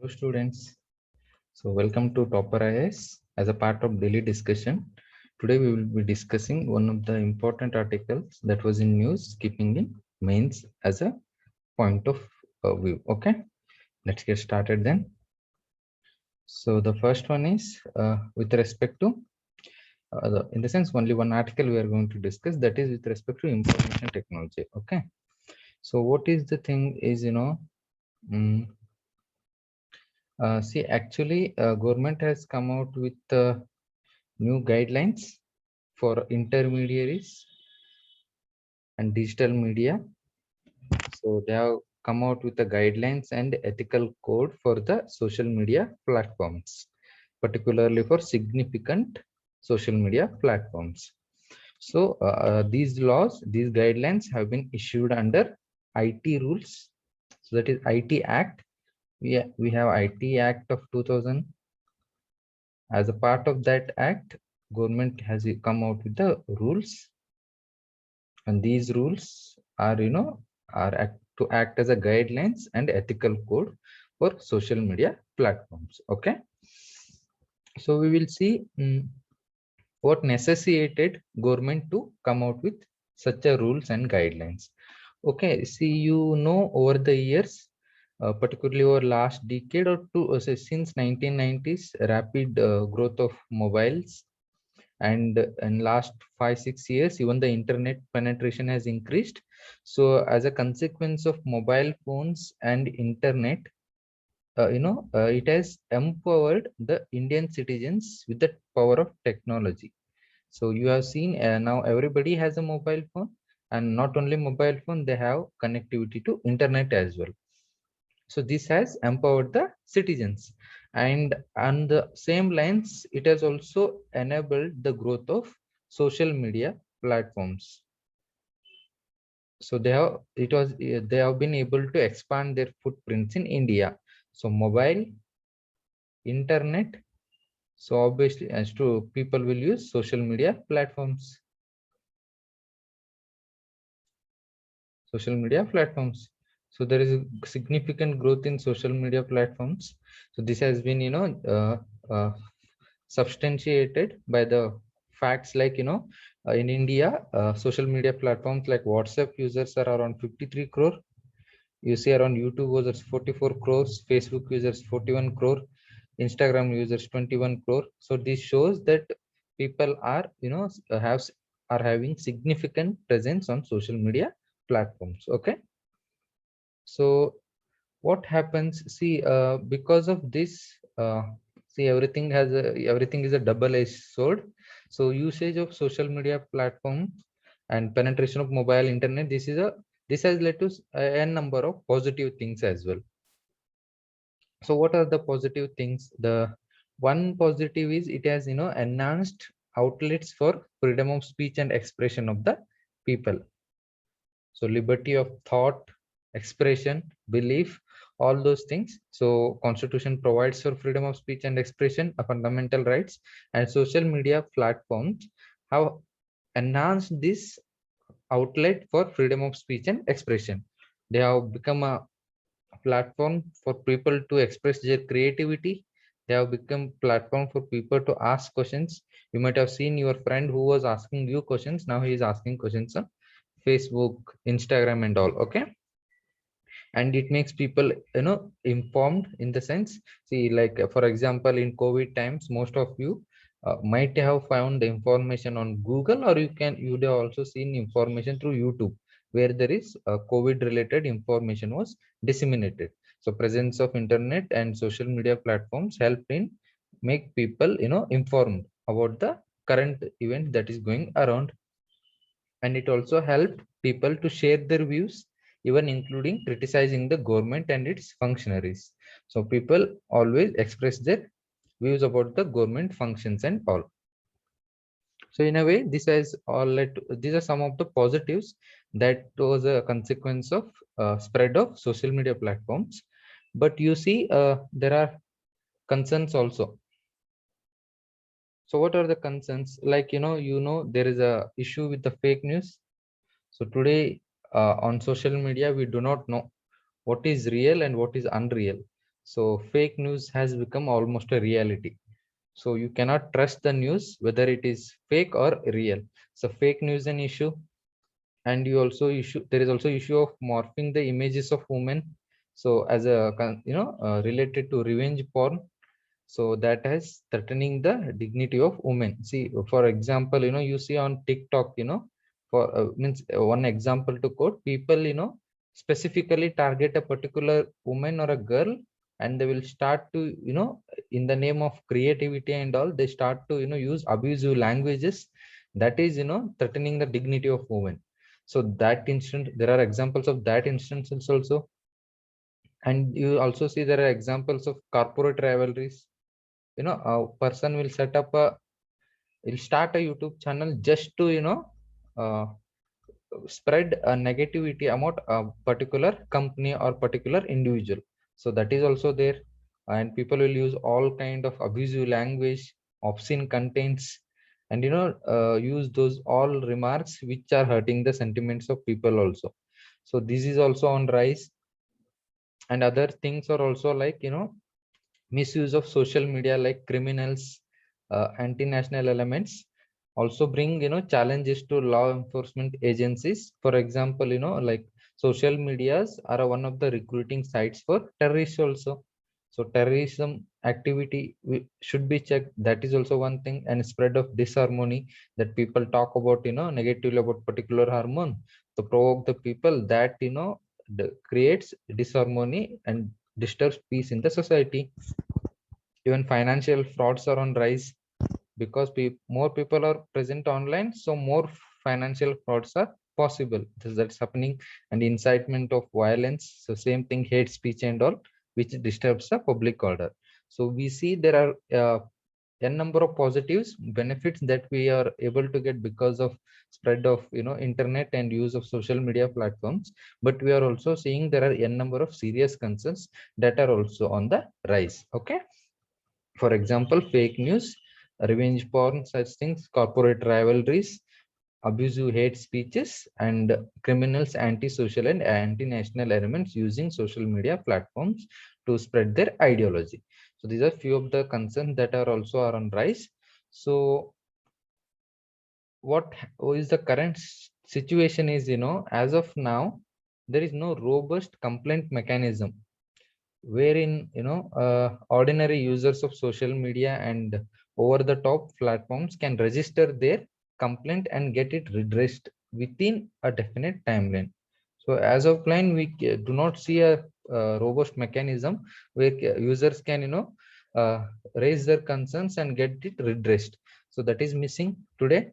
Hello students. So welcome to Topper IAS. As a part of daily discussion, today we will be discussing one of the important articles that was in news, keeping in mains as a point of view. Okay, let's get started then. So the first one is with respect to in the sense only one article we are going to discuss, that is with respect to information technology. Okay, so what is the thing is mm, see, actually, government has come out with new guidelines for intermediaries and digital media. So they have come out with the guidelines and ethical code for the social media platforms, particularly for significant social media platforms. So these laws, these guidelines have been issued under IT rules. So that is IT Act. We have IT Act of 2000. As a part of that act, government has come out with the rules, and these rules are to act as a guidelines and ethical code for social media platforms. Okay, so we will see what necessitated government to come out with such a rules and guidelines. Okay, see, over the years, particularly over last decade or two, say since 1990s, rapid growth of mobiles, and in last 5-6 years even the internet penetration has increased. So as a consequence of mobile phones and internet, it has empowered the Indian citizens with the power of technology. So you have seen, now everybody has a mobile phone, and not only mobile phone, they have connectivity to internet as well. So this has empowered the citizens, and on the same lines, it has also enabled the growth of social media platforms. So they have been able to expand their footprints in India. So mobile, internet, so obviously as to people will use social media platforms. So there is a significant growth in social media platforms. So this has been substantiated by the facts, like in India, social media platforms like WhatsApp users are around 53 crore. You see around YouTube users 44 crores, Facebook users 41 crore, Instagram users 21 crore. So this shows that people are have are having significant presence on social media platforms. Okay, so what happens, see, because of this, see, everything is a double-edged sword. So usage of social media platform and penetration of mobile internet, this has led to a number of positive things as well. So what are the positive things? The one positive is it has enhanced outlets for freedom of speech and expression of the people. So liberty of thought, expression, belief, all those things. So constitution provides for freedom of speech and expression, a fundamental rights, and social media platforms have enhanced this outlet for freedom of speech and expression. They have become a platform for people to express their creativity. They have become platform for people to ask questions. You might have seen your friend who was asking you questions. Now he is asking questions on Facebook, Instagram, and all. Okay, and it makes people informed in the sense. See, like for example, in COVID times, most of you might have found the information on Google, or you would have also seen information through YouTube, where there is COVID related information was disseminated. So presence of internet and social media platforms help in make people informed about the current event that is going around, and it also helped people to share their views, even including criticizing the government and its functionaries. So people always express their views about the government functions and all. So in a way, this has all led to, these are some of the positives that was a consequence of spread of social media platforms. But you see, there are concerns also. So what are the concerns? Like there is a issue with the fake news. So today on social media, we do not know what is real and what is unreal. So fake news has become almost a reality. So you cannot trust the news whether it is fake or real. So fake news an issue. And you also issue, there is also issue of morphing the images of women, so as a related to revenge porn. So that has threatening the dignity of women. See, for example, you see on TikTok, for means one example to quote, people specifically target a particular woman or a girl, and they will start to in the name of creativity and all, they start to use abusive languages, that is threatening the dignity of women. So that instant, there are examples of that instances also. And you also see there are examples of corporate rivalries. A person will set up a, will start a YouTube channel just to uh, spread a negativity about a particular company or particular individual. So that is also there. And people will use all kind of abusive language, obscene contents, and use those all remarks which are hurting the sentiments of people also. So this is also on rise. And other things are also like misuse of social media, like criminals, anti-national elements also bring challenges to law enforcement agencies. For example, like social medias are one of the recruiting sites for terrorists also. So terrorism activity should be checked, that is also one thing. And spread of disharmony, that people talk about negatively about particular hormone to provoke the people, that creates disharmony and disturbs peace in the society. Even financial frauds are on rise, because more people are present online, so more financial frauds are possible. That's happening. And incitement of violence, so same thing, hate speech and all, which disturbs the public order. So we see there are n number of positives benefits that we are able to get because of spread of internet and use of social media platforms. But we are also seeing there are n number of serious concerns that are also on the rise. Okay. For example, fake news, revenge porn, such things, corporate rivalries, abusive hate speeches, and criminals, anti-social and anti-national elements using social media platforms to spread their ideology. So these are few of the concerns that are also are on rise. So what is the current situation is, as of now, there is no robust complaint mechanism wherein ordinary users of social media and over the top platforms can register their complaint and get it redressed within a definite timeline. So as of line, we do not see a robust mechanism where users can uh, raise their concerns and get it redressed. So that is missing today.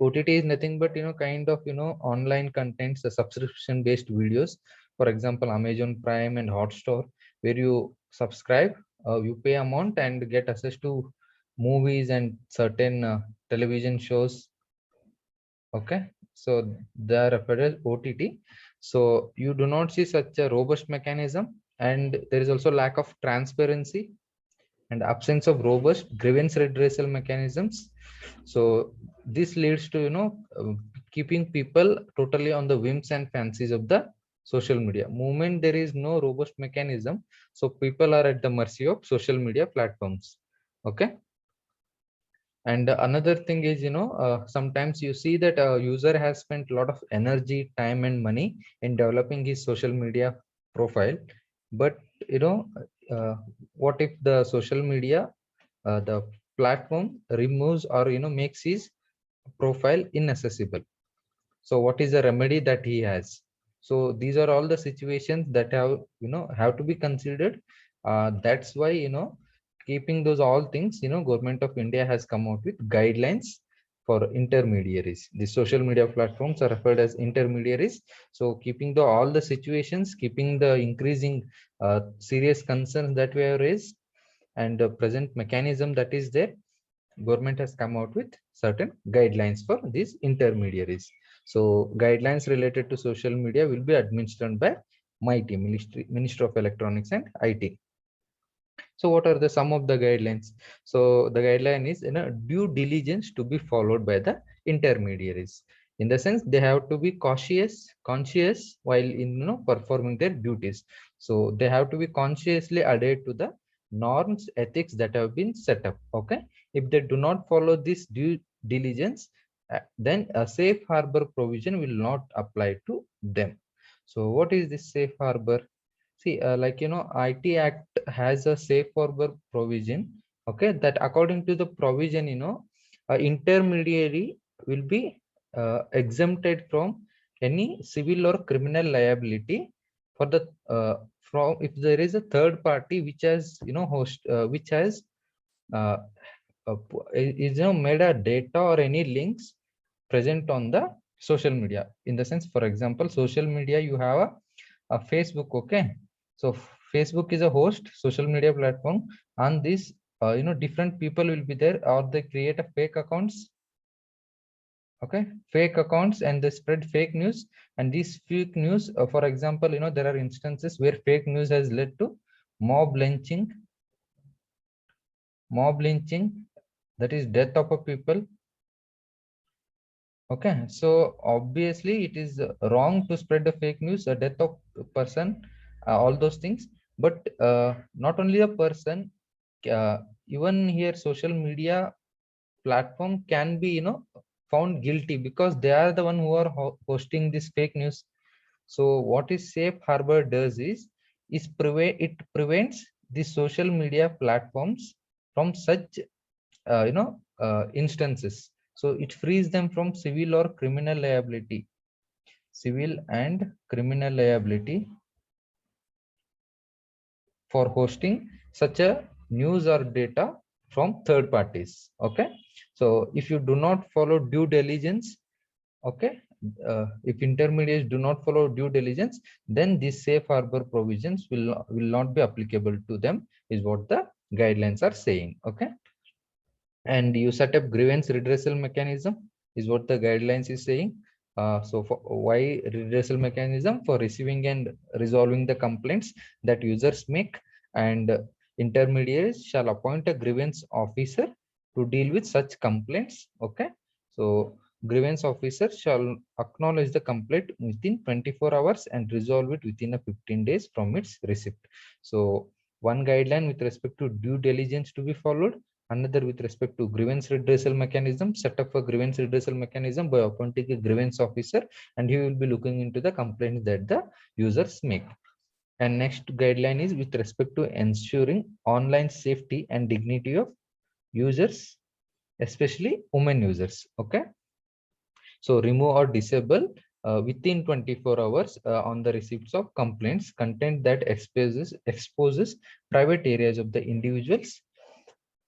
OTT is nothing but kind of online contents, subscription based videos. For example, Amazon Prime and Hotstar, where you subscribe, you pay amount and get access to movies and certain television shows. Okay, so they are referred as OTT. So you do not see such a robust mechanism, and there is also lack of transparency and absence of robust grievance redressal mechanisms. So this leads to keeping people totally on the whims and fancies of the social media movement. There is no robust mechanism, so people are at the mercy of social media platforms. Okay. And another thing is, sometimes you see that a user has spent a lot of energy, time, and money in developing his social media profile. But, what if the social media, the platform removes or, makes his profile inaccessible? So what is the remedy that he has? So these are all the situations that have to be considered. That's why keeping those all things, government of India has come out with guidelines for intermediaries. The social media platforms are referred as intermediaries. So keeping the all the situations, keeping the increasing serious concerns that we have raised, and the present mechanism that is there, government has come out with certain guidelines for these intermediaries. So guidelines related to social media will be administered by MeitY, Ministry of Electronics and IT. So what are the some of the guidelines? So the guideline is due diligence to be followed by the intermediaries. In the sense, they have to be conscious while performing their duties. So they have to be consciously adhere to the norms, ethics that have been set up. Okay, if they do not follow this due diligence, then a safe harbor provision will not apply to them. So what is this safe harbor? See, IT Act has a safe harbor provision. Okay, that according to the provision, intermediary will be exempted from any civil or criminal liability for the from if there is a third party which has which has uh, made a data or any links present on the social media. In the sense, for example, social media, you have a Facebook. Okay, so Facebook is a host social media platform, and this different people will be there, or they create a fake accounts. Okay, fake accounts, and they spread fake news. And these fake news, for example, there are instances where fake news has led to mob lynching, that is death of a people. Okay, so obviously it is wrong to spread the fake news, a death of a person, all those things. But not only a person, uh, even here social media platform can be found guilty, because they are the one who are hosting this fake news. So what is safe harbor does is it prevents the social media platforms from such instances. So it frees them from civil or criminal liability, civil and criminal liability for hosting such a news or data from third parties. Okay, so if you do not follow due diligence, okay, if intermediaries do not follow due diligence, then these safe harbor provisions will not be applicable to them, is what the guidelines are saying. Okay, and you set up grievance redressal mechanism, is what the guidelines is saying. So for why redressal mechanism? For receiving and resolving the complaints that users make, and intermediaries shall appoint a grievance officer to deal with such complaints. Okay, so grievance officer shall acknowledge the complaint within 24 hours and resolve it within a 15 days from its receipt. So one guideline with respect to due diligence to be followed, another with respect to grievance redressal mechanism. Set up a grievance redressal mechanism by appointing a grievance officer, and he will be looking into the complaints that the users make. And next guideline is with respect to ensuring online safety and dignity of users, especially women users. Okay, so remove or disable within 24 hours on the receipts of complaints content that exposes private areas of the individuals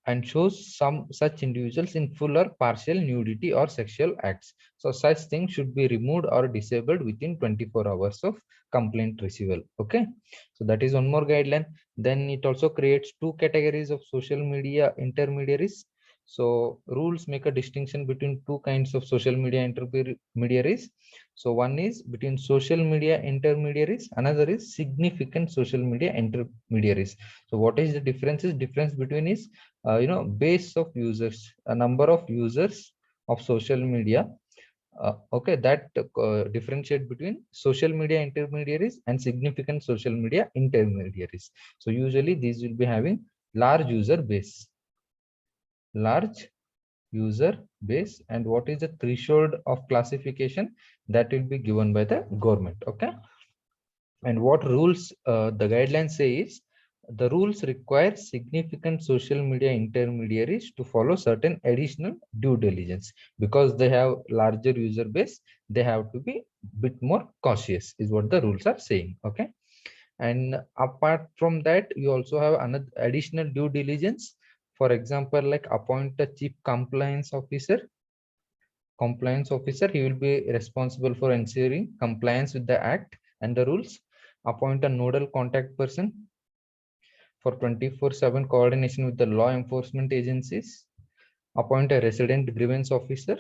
and shows some such individuals in full or partial nudity or sexual acts. So such things should be removed or disabled within 24 hours of complaint receival. Okay, so that is one more guideline. Then it also creates two categories of social media intermediaries. So rules make a distinction between two kinds of social media intermediaries. So one is between social media intermediaries, another is significant social media intermediaries. So what is the difference? Is difference between is base of users, a number of users of social media. Okay, that differentiate between social media intermediaries and significant social media intermediaries. So usually these will be having large user base, large user base. And what is the threshold of classification? That will be given by the government. Okay, and what rules the guidelines say is, the rules require significant social media intermediaries to follow certain additional due diligence, because they have larger user base. They have to be bit more cautious, is what the rules are saying. Okay, and apart from that, you also have another additional due diligence. For example, like appoint a chief compliance officer. He will be responsible for ensuring compliance with the act and the rules. Appoint a nodal contact person for 24/7 coordination with the law enforcement agencies. Appoint a resident grievance officer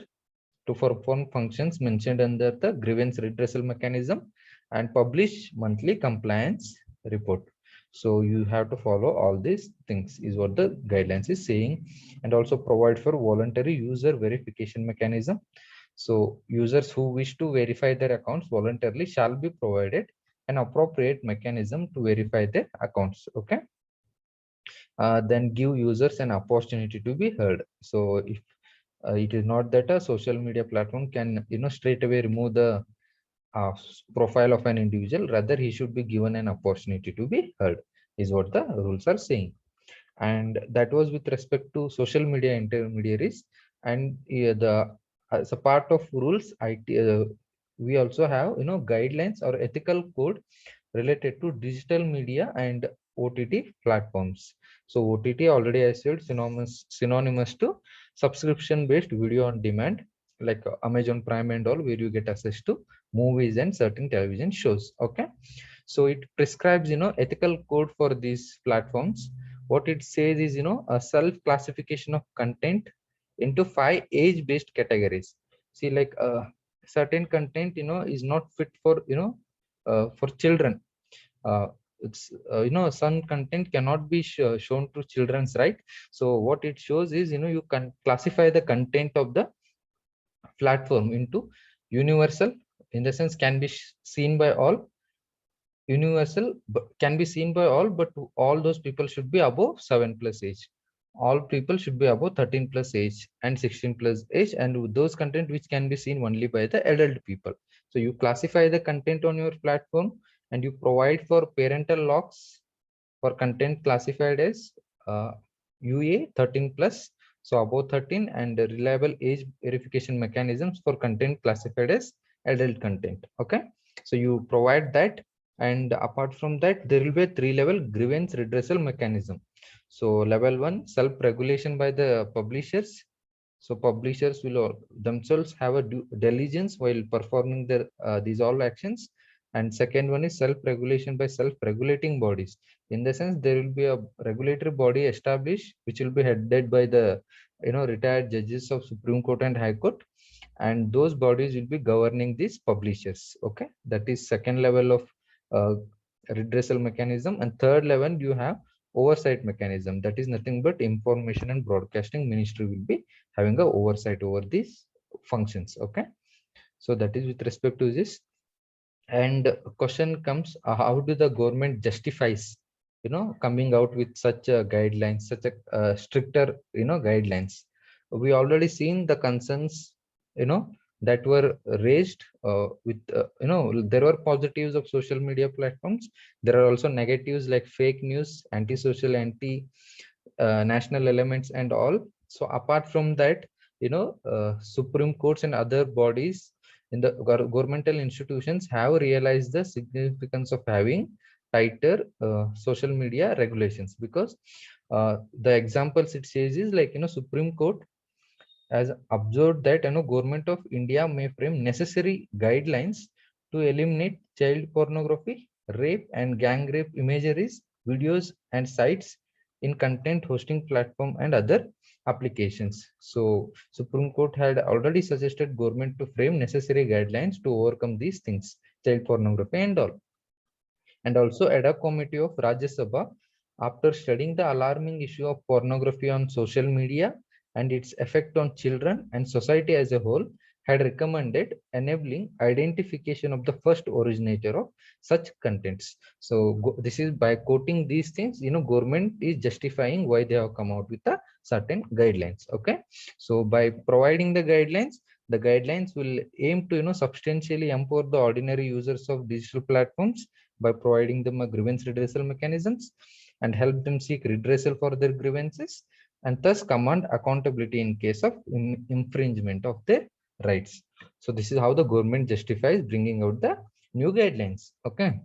to perform functions mentioned under the grievance redressal mechanism, and publish monthly compliance report. So you have to follow all these things, is what the guidelines is saying. And also provide for voluntary user verification mechanism. So users who wish to verify their accounts voluntarily shall be provided an appropriate mechanism to verify their accounts. Okay. Then give users an opportunity to be heard. So if it is not that a social media platform can straight away remove the profile of an individual, rather he should be given an opportunity to be heard, is what the rules are saying. And that was with respect to social media intermediaries. And the as a part of rules, we also have guidelines or ethical code related to digital media and OTT platforms. So OTT, already I said, synonymous to subscription based video on demand, like Amazon Prime and all, where you get access to movies and certain television shows. Okay. So it prescribes ethical code for these platforms. What it says is a self classification of content into 5 age based categories. See, like certain content is not fit for children. uh, it's some content cannot be shown to children's, right? So what it shows is you can classify the content of the platform into universal, in the sense can be seen by all, universal but can be seen by all, but all those people should be above 7 plus age. All people should be above 13 plus age and 16 plus age, and those content which can be seen only by the adult people. So you classify the content on your platform, and you provide for parental locks for content classified as UA 13 plus, so above 13, and reliable age verification mechanisms for content classified as adult content. Okay, so you provide that. And apart from that, there will be a 3-level grievance redressal mechanism. So level 1, self-regulation by the publishers. So publishers will themselves have a due diligence while performing their these all actions. And second one is self-regulation by self-regulating bodies. In the sense, there will be a regulatory body established, which will be headed by the retired judges of Supreme Court and High Court, and those bodies will be governing these publishers. Okay, that is second level of uh, redressal mechanism. And third level, you have oversight mechanism. That is nothing but information and broadcasting ministry will be having a oversight over these functions. Okay, so that is with respect to this. And question comes, how do the government justifies coming out with such a guidelines, such a stricter guidelines? We already seen the concerns you know that were raised with there were positives of social media platforms. There are also negatives like fake news, anti-social, anti national elements and all. So apart from that, Supreme Courts and other bodies in the governmental institutions have realized the significance of having tighter social media regulations, because the examples it says is like Supreme Court has observed that government of India may frame necessary guidelines to eliminate child pornography, rape and gang rape imageries, videos and sites in content hosting platform and other applications. So Supreme Court had already suggested government to frame necessary guidelines to overcome these things, child pornography and all. And also ad hoc committee of Rajya Sabha, after studying the alarming issue of pornography on social media and its effect on children and society as a whole, had recommended enabling identification of the first originator of such contents. So this is by quoting these things, government is justifying why they have come out with a certain guidelines. Okay, so by providing the guidelines will aim to substantially empower the ordinary users of digital platforms by providing them a grievance redressal mechanisms, and help them seek redressal for their grievances, and thus command accountability in case of infringement of their rights. So this is how the government justifies bringing out the new guidelines. Okay,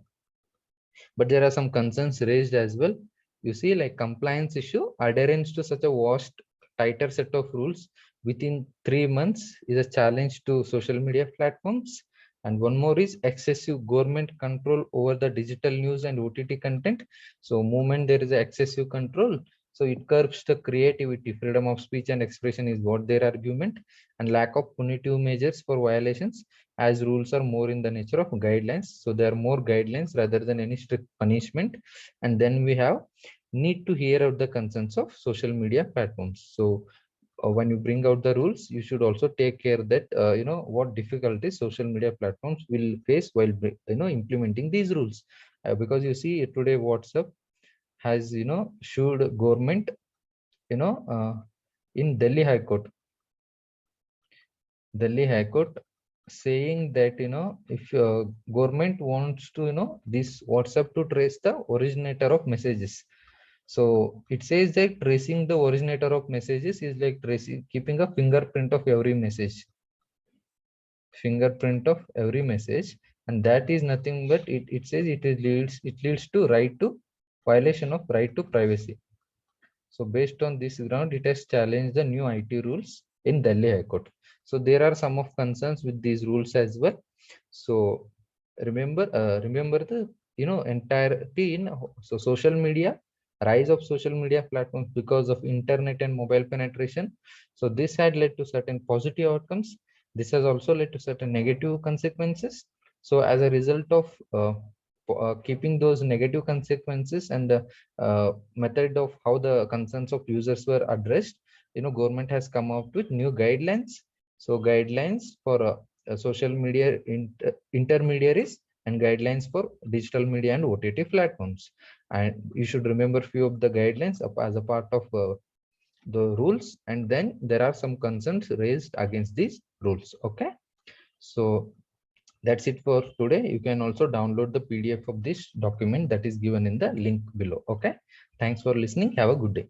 but there are some concerns raised as well. You see, like compliance issue, adherence to such a vast tighter set of rules within 3 months is a challenge to social media platforms. And one more is excessive government control over the digital news and OTT content. So moment there is excessive control, so it curbs the creativity, freedom of speech and expression is what their argument. And lack of punitive measures for violations, as rules are more in the nature of guidelines, so there are more guidelines rather than any strict punishment. And then we have need to hear out the concerns of social media platforms. So when you bring out the rules, you should also take care that what difficulties social media platforms will face while implementing these rules. Because you see today WhatsApp has sued government in Delhi High Court, saying that if government wants to this WhatsApp to trace the originator of messages. So it says that tracing the originator of messages is like tracing, keeping a fingerprint of every message, and that is nothing but it says it leads to violation of right to privacy. So based on this ground, it has challenged the new IT rules in Delhi High Court. So there are some of concerns with these rules as well. So remember the entirety in social media, rise of social media platforms because of internet and mobile penetration. So this had led to certain positive outcomes. This has also led to certain negative consequences. So as a result of keeping those negative consequences and the method of how the concerns of users were addressed, government has come up with new guidelines. So guidelines for social media intermediaries and guidelines for digital media and OTT platforms. And you should remember few of the guidelines as a part of the rules, and then there are some concerns raised against these rules. Okay, so that's it for today. You can also download the PDF of this document that is given in the link below. Okay, thanks for listening. Have a good day.